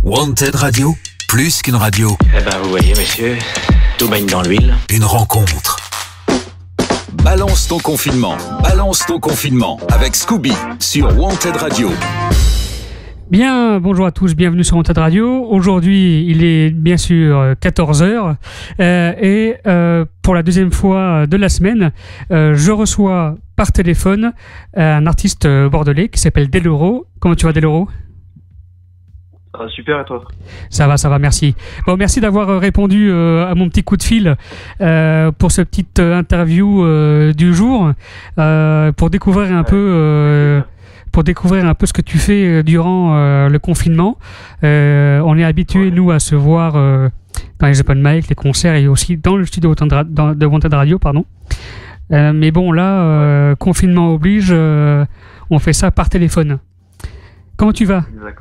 Wanted Radio, plus qu'une radio. Eh ben, vous voyez, messieurs, tout baigne dans l'huile. Une rencontre. Balance ton confinement. Balance ton confinement avec Scooby sur Wanted Radio. Bien, bonjour à tous, bienvenue sur Wanted Radio. Aujourd'hui, il est bien sûr 14h et pour la deuxième fois de la semaine, je reçois par téléphone un artiste bordelais qui s'appelle Deloro. Comment tu vas, Deloro ? Super, et toi ? Ça va, merci. Bon, merci d'avoir répondu à mon petit coup de fil pour cette petite interview du jour, pour découvrir un peu ce que tu fais durant le confinement. On est habitué, nous, à se voir dans les open mic, les concerts et aussi dans le studio de Wanted Radio, pardon. Mais bon, là, confinement oblige, on fait ça par téléphone. Comment tu vas ? Exact.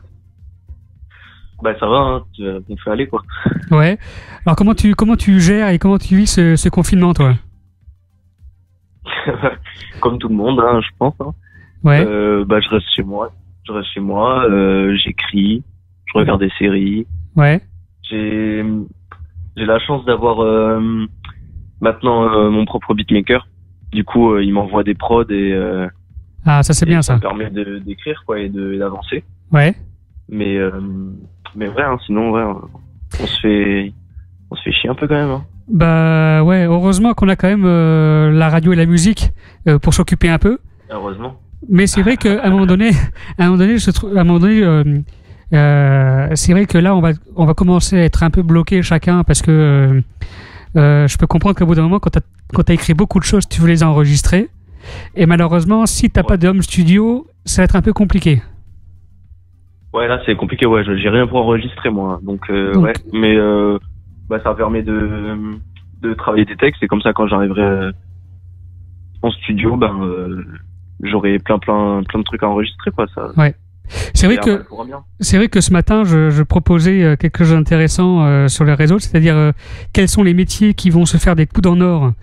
Bah ça va, hein, on fait aller quoi. Ouais. Alors comment tu gères et comment tu vis ce confinement, toi ? Comme tout le monde, hein, je pense. Hein. Ouais. Bah je reste chez moi, j'écris, je regarde des séries. Ouais. J'ai la chance d'avoir maintenant mon propre beatmaker. Du coup, il m'envoie des prods et ah, ça c'est bien ça. Ça me permet d'écrire quoi et d'avancer. Ouais. Mais vrai, hein, sinon, ouais, on se fait chier un peu quand même. Hein. Bah ouais, heureusement qu'on a quand même la radio et la musique pour s'occuper un peu. Heureusement. Mais c'est vrai qu'à un moment donné, c'est vrai que là, on va commencer à être un peu bloqué chacun parce que je peux comprendre qu'au bout d'un moment, quand t'as écrit beaucoup de choses, tu veux les enregistrer. Et malheureusement, si t'as pas de home studio, ça va être un peu compliqué. Ouais, là c'est compliqué, ouais, j'ai rien pour enregistrer moi, donc ouais, mais bah ça permet de travailler des textes et comme ça quand j'arriverai en studio, j'aurai plein de trucs à enregistrer quoi, ça. Ouais. C'est vrai que ce matin je proposais quelque chose d'intéressant sur les réseaux, c'est-à-dire quels sont les métiers qui vont se faire des coups en or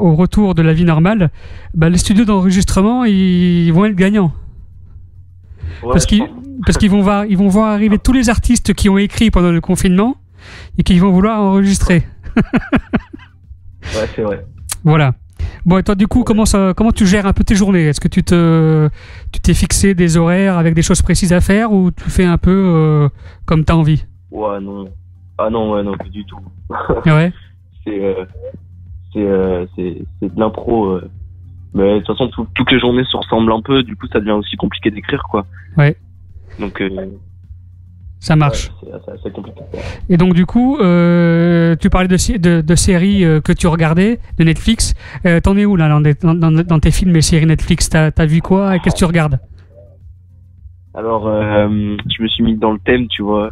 au retour de la vie normale. Bah les studios d'enregistrement, ils vont être gagnants. Ouais, parce qu'ils vont voir arriver tous les artistes qui ont écrit pendant le confinement et qui vont vouloir enregistrer. Ouais, c'est vrai. Voilà. Bon, et toi, du coup, comment tu gères un peu tes journées ? Est-ce que tu t'es fixé des horaires avec des choses précises à faire ou tu fais un peu comme t'as envie ? Ouais, non. Ah non, ouais, non, pas du tout. Ouais. C'est de l'impro. Mais de toute façon, toutes les journées se ressemblent un peu, du coup, ça devient aussi compliqué d'écrire, quoi. Ouais. Donc, ça marche. Ouais, c'est assez compliqué. Quoi. Et donc, du coup, tu parlais de séries que tu regardais, de Netflix. T'en es où, là, dans tes films et séries Netflix ? T'as vu quoi et qu'est-ce que tu regardes ? Alors, je me suis mis dans le thème, tu vois.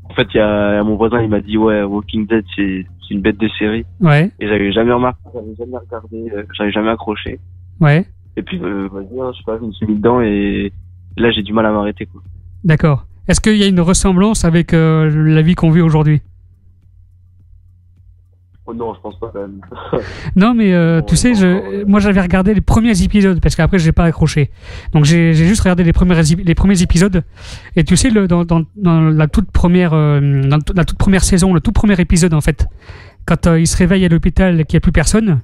En fait, il y a mon voisin, il m'a dit, ouais, Walking Dead, c'est une bête de série. Ouais. Et j'avais jamais remarqué, j'avais jamais regardé, j'avais jamais accroché. Ouais. Et puis, vas-y, hein, je sais pas, je me suis mis dedans et là, j'ai du mal à m'arrêter, quoi. D'accord. Est-ce qu'il y a une ressemblance avec la vie qu'on vit aujourd'hui ? Oh non, je pense pas, quand même. Non, mais tu sais, moi, j'avais regardé les premiers épisodes parce qu'après, j'ai pas accroché. Donc, j'ai juste regardé les premiers épisodes. Et tu sais, dans la toute première saison, le tout premier épisode, en fait, quand il se réveille à l'hôpital et qu'il n'y a plus personne,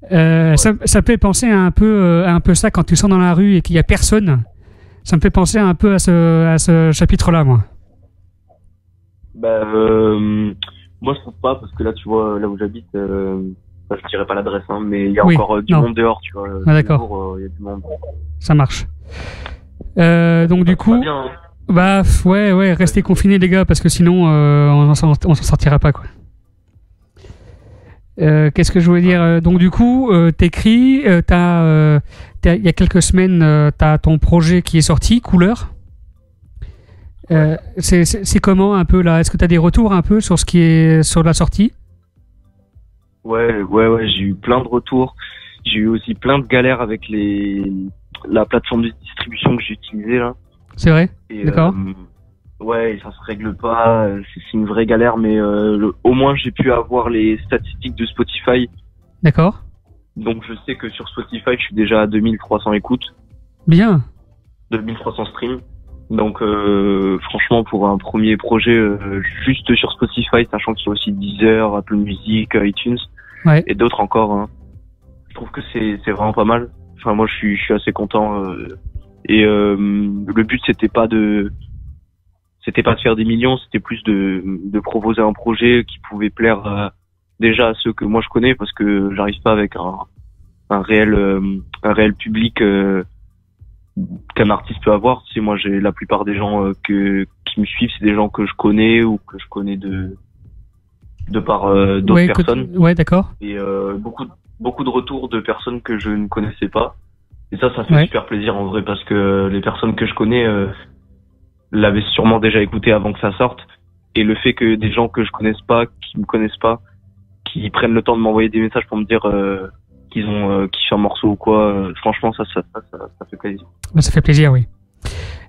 ça peut penser à un peu ça quand tu sors dans la rue et qu'il n'y a personne. Ça me fait penser un peu à ce chapitre-là, moi. Moi, je trouve pas, parce que là, tu vois, là où j'habite, je dirais pas l'adresse, hein, mais il y a encore du monde dehors, tu vois. Ah, d'accord. Il y a du monde. Ça marche. Donc, du coup, bien, hein. Bah, ouais, restez confinés, les gars, parce que sinon, on s'en sortira pas, quoi. Qu'est-ce que je voulais dire ? Donc, du coup, t'écris, il y a quelques semaines, t'as ton projet qui est sorti, Couleur. C'est comment un peu là ? Est-ce que t'as des retours un peu sur ce qui est sur la sortie ? Ouais, j'ai eu plein de retours. J'ai eu aussi plein de galères avec la plateforme de distribution que j'ai utilisée là. C'est vrai ? Et, d'accord. Ouais, ça se règle pas, c'est une vraie galère, mais au moins j'ai pu avoir les statistiques de Spotify. D'accord. Donc je sais que sur Spotify, je suis déjà à 2300 écoutes. Bien. 2300 streams. Donc franchement, pour un premier projet juste sur Spotify, sachant qu'il y a aussi Deezer, Apple Music, iTunes et d'autres encore, hein, je trouve que c'est vraiment pas mal. Enfin moi je suis assez content et le but c'était pas de faire des millions, c'était plus de proposer un projet qui pouvait plaire déjà à ceux que moi je connais, parce que j'arrive pas avec un réel public qu'un artiste peut avoir. Tu sais, moi j'ai la plupart des gens qui me suivent, c'est des gens que je connais ou que je connais de par d'autres personnes. Ouais, d'accord. Et beaucoup de retours de personnes que je ne connaissais pas. Et ça fait super plaisir en vrai, parce que les personnes que je connais l'avaient sûrement déjà écouté avant que ça sorte. Et le fait que des gens que je connaisse pas, qui me connaissent pas, qui prennent le temps de m'envoyer des messages pour me dire qu'ils ont kiffé un morceau ou quoi, franchement ça fait plaisir. Ça fait plaisir, oui.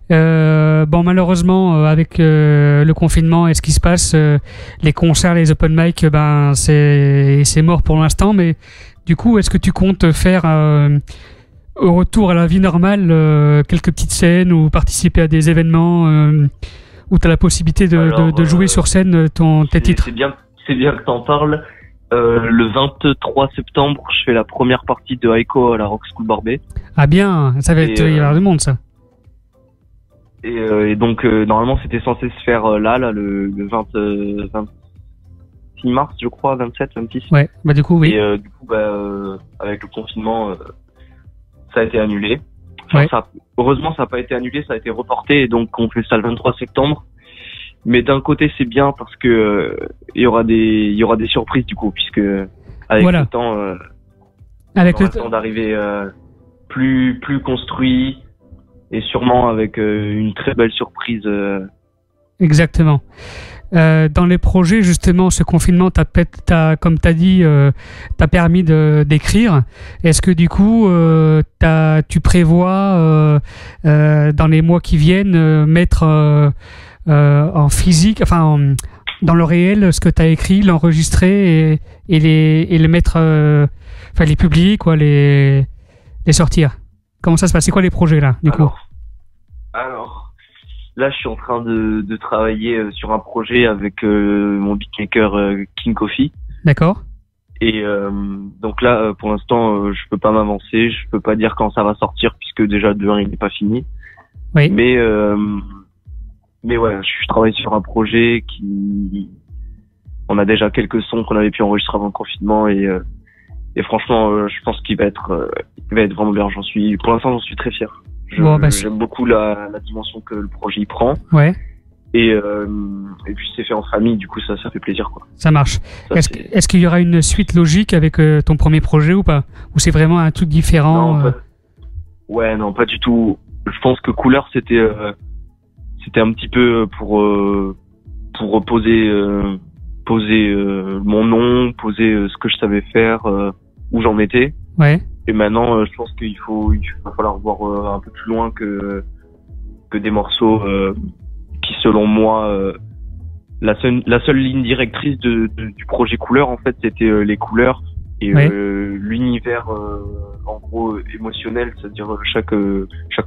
Bon, malheureusement, avec le confinement et ce qui se passe, les concerts, les open mic, c'est mort pour l'instant. Mais du coup, est-ce que tu comptes faire au retour à la vie normale quelques petites scènes ou participer à des événements où tu as la possibilité de jouer sur scène tes titres? C'est bien que t'en parles. Le 23 septembre, je fais la première partie de Aiko à la Rock School Barbet. Ah bien, ça va être, il va y avoir du monde, ça. Et donc normalement c'était censé se faire là le 26 mars, je crois, 27, 26. Ouais, bah du coup oui. Et du coup avec le confinement ça a été annulé. Enfin, heureusement ça n'a pas été annulé, ça a été reporté, et donc on fait ça le 23 septembre. Mais d'un côté c'est bien parce que il y aura des surprises du coup, puisque avec le temps avec le temps d'arriver plus construit, et sûrement avec une très belle surprise. Exactement. Dans les projets, justement, ce confinement, comme tu as dit, t'a permis d'écrire. Est-ce que du coup, tu prévois dans les mois qui viennent mettre en physique, enfin dans le réel, ce que tu as écrit, l'enregistrer et les mettre, enfin les publier, quoi, les sortir? Comment ça se passe? C'est quoi les projets là, du coup? Alors, là, je suis en train de travailler sur un projet avec mon beatmaker King Coffee. D'accord. Et donc là, pour l'instant, je peux pas m'avancer, je peux pas dire quand ça va sortir, puisque déjà de 1 il n'est pas fini. Oui. Mais ouais, je travaille sur un projet on a déjà quelques sons qu'on avait pu enregistrer avant le confinement, et franchement, je pense qu'il va être vraiment bien. Pour l'instant, j'en suis très fier. J'aime beaucoup la dimension que le projet y prend. Ouais. Et puis c'est fait en famille, du coup ça fait plaisir, quoi. Ça marche. Est-ce qu'il y aura une suite logique avec ton premier projet ou pas? Ou c'est vraiment un truc différent? Non, pas du tout. Je pense que Couleur c'était un petit peu pour poser mon nom, poser ce que je savais faire, où j'en étais. Ouais. Et maintenant, je pense qu'il va falloir voir un peu plus loin que des morceaux qui, selon moi, la seule ligne directrice du projet Couleur, en fait, c'était les couleurs et l'univers, en gros, émotionnel, c'est-à-dire chaque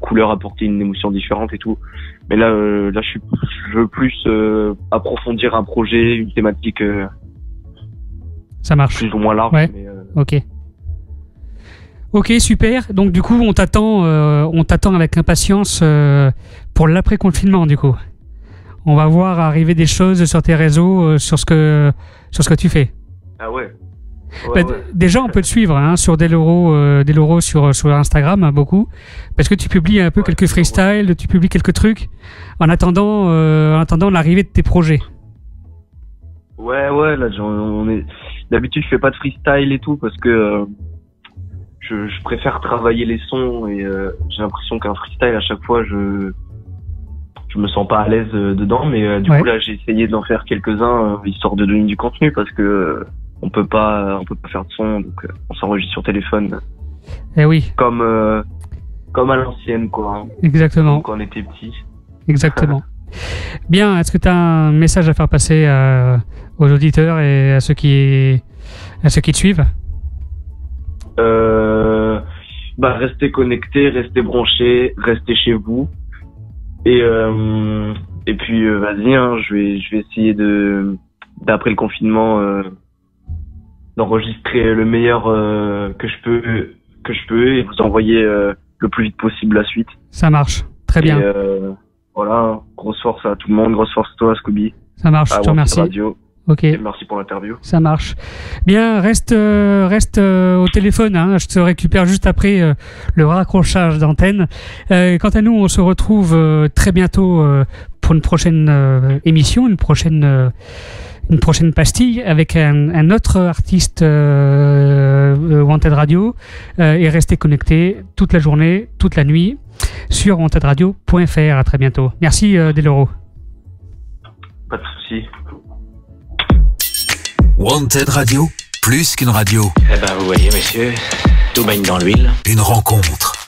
couleur apportait une émotion différente et tout. Mais là, je veux plus approfondir un projet, une thématique. Ça marche. Plus ou moins large. Ouais. Mais, Ok, super. Donc du coup, on t'attend avec impatience pour l'après-confinement. Du coup, on va voir arriver des choses sur tes réseaux, sur ce que tu fais. Ah ouais. Déjà, on peut te suivre sur Deloro sur Instagram, beaucoup, parce que tu publies un peu quelques freestyles, tu publies quelques trucs en attendant l'arrivée de tes projets. Ouais, là, d'habitude, je fais pas de freestyle et tout parce que je préfère travailler les sons, et j'ai l'impression qu'un freestyle, à chaque fois, je me sens pas à l'aise dedans, mais du coup là j'ai essayé d'en faire quelques-uns histoire de donner du contenu, parce que on peut pas faire de son, donc on s'enregistre sur téléphone. Eh oui. Comme à l'ancienne, quoi. Hein. Exactement. Quand on était petit. Exactement. Bien, est-ce que tu as un message à faire passer aux auditeurs et à ceux qui te suivent? Restez connectés, restez branchés, restez chez vous. Et puis vas-y, hein, je vais essayer d'après le confinement d'enregistrer le meilleur que je peux et vous envoyer le plus vite possible la suite. Ça marche, très bien. Et, voilà, grosse force à tout le monde, grosse force à toi, Scooby. Ça marche, je te remercie. Radio. Ok. Et merci pour l'interview. Ça marche. Bien, reste au téléphone. Hein. Je te récupère juste après le raccrochage d'antenne. Quant à nous, on se retrouve très bientôt pour une prochaine émission, une prochaine pastille avec un autre artiste Wanted Radio. Et restez connectés toute la journée, toute la nuit sur wantedradio.fr. À très bientôt. Merci Deloro. Pas de souci. Wanted Radio, plus qu'une radio. Eh ben, vous voyez, messieurs, tout baigne dans l'huile. Une rencontre.